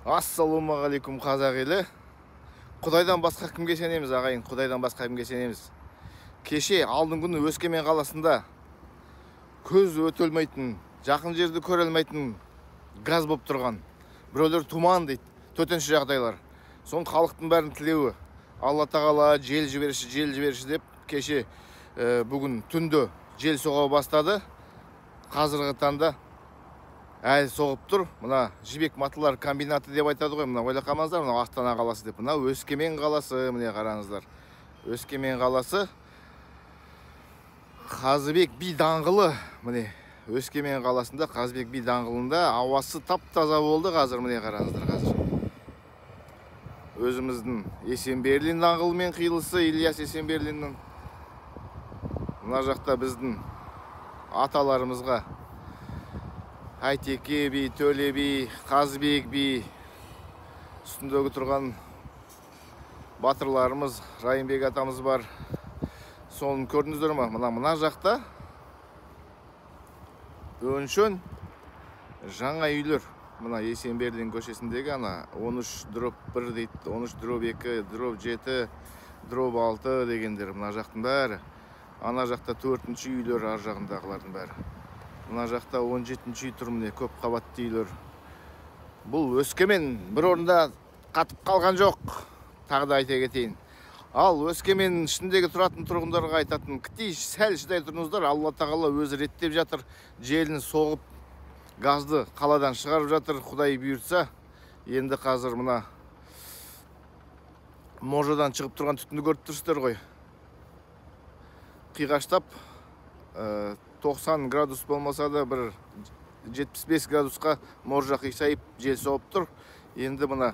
Ассалаумағалейкум қазақ елі. Құдайдан басқа кімге сенеміз ағайын? Құдайдан басқа кімге сенеміз? Кеше алдың күні Өскемен қаласында көз өтөлмейтін, жақын жерді көре алмайтын газ болып тұрған. Біреулер туман дейді, төтенше жағдайлар. Соң халықтың бәрін тілеуі. Алла тағала жел жіберші деп кеше бүгін түнді жел соға бастады. Қазіргі таңда әлі соғып тұр. Мына жібек матылар комбинаты деп айтады ғой. Мына ойлап қалмаңыздар, мына Астана қаласы деп. Мына Өскемен қаласы, міне қараңыздар. Өскемен қаласы Қазыбек би даңғылы. Міне Өскемен қаласында Қазыбек би даңғылында ауасы тап-таза болды қазір. Міне қараңыздар қазір. Өзіміздің Есенберлин даңғылымен қиылысы, Ильяс Есенберлиннің. Мына жақта біздің аталарымызға Айтеке би, Төле би, Қазыбек би үстіндегі тұрған батырларымыз, Райымбек атамыз бар. Соны көрдіңіздер ме? Мына жақта өншен жаңа үйлер. Мына Есенберлин көшесіндегі 13/1 дейді, 13/2, -7, -6 дегендер. Мына жақтың бәрі. Ана жақта 4-ші үйлер, ар жағындағылардың бәрі. Мына жақта 17-ші үй тұр, міне көп қабатты үйлер. Бұл Өскемен бір орында қатып қалған жоқ. Тағы да айта кетейін. Ал Өскемен ішіндегі тұратын тұрғындарға айтатын, кіттей сәл шыдай тұрыңыздар. Алла тағала өзі реттеп жатыр. Желін соғып, газды қаладан шығарып жатыр. Құдай бұйыртса, енді қазір мына можадан шығып тұрған түтінді көріп тұрсыздар ғой. Қиғаштап 90 градус болмаса да бір 75 градусқа моржа қисайып жел соғып тұр. Енді мына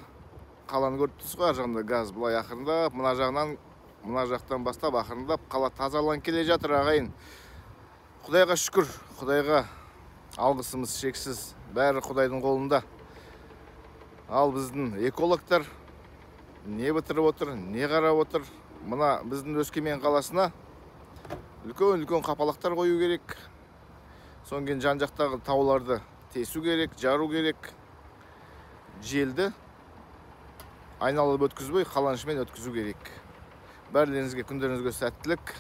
қаланы көріп тұрсыз ғой, жағында газ бұлай ақырындап, мына жақтан бастап ақырындап қала тазаланып келе жатыр ағайын. Құдайға шүкір, Құдайға алғысымыз шексіз. Бәрі Құдайдың қолында. Ал біздің экологтар не бітіріп отыр, не қарап отыр? Мына біздің Өскемен қаласына үлкен қапалақтар қою керек. Соң кейін жан-жақтағы тауларды тесу керек, жару керек. Желді айналып өткізбей, қаланшымен өткізу керек. Бәрлеріңізге, күндеріңізге сәттілік,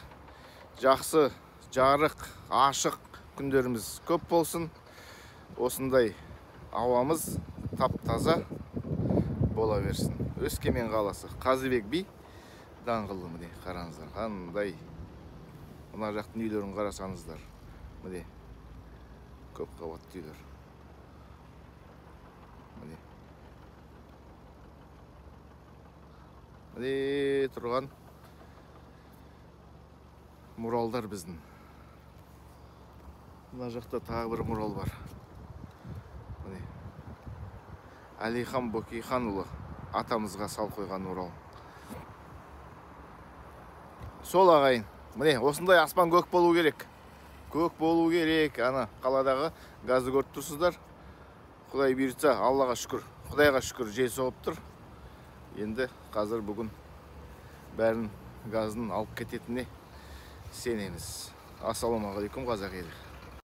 жақсы, жарық, ашық күндеріміз көп болсын. Осындай ауамыз тап-таза бола берсін. Өскемен қаласы, Қазыбек би даңғылы, міне қараңыздар, қандай. Мына жақтың үйлерін қарасаңыздар, міне көп қабатты үйлер. Міне тұрған муралдар біздің. Мына жақта тағы бір мурал бар. Міне Әлихан Бөкейханұлы атамызға сал қойған мурал. Сол ағайын. Міне, осындай аспан көк болу керек. Көк болу керек. Ана қаладағы газды көріп тұрсыздар. Құдай бұйыртса, Аллаға шүкір. Құдайға шүкір, жел соғып тұр. Енді қазір бүгін бәрін газдың алып кететініне сенеміз. Ассалаумағалейкум қазақ елі.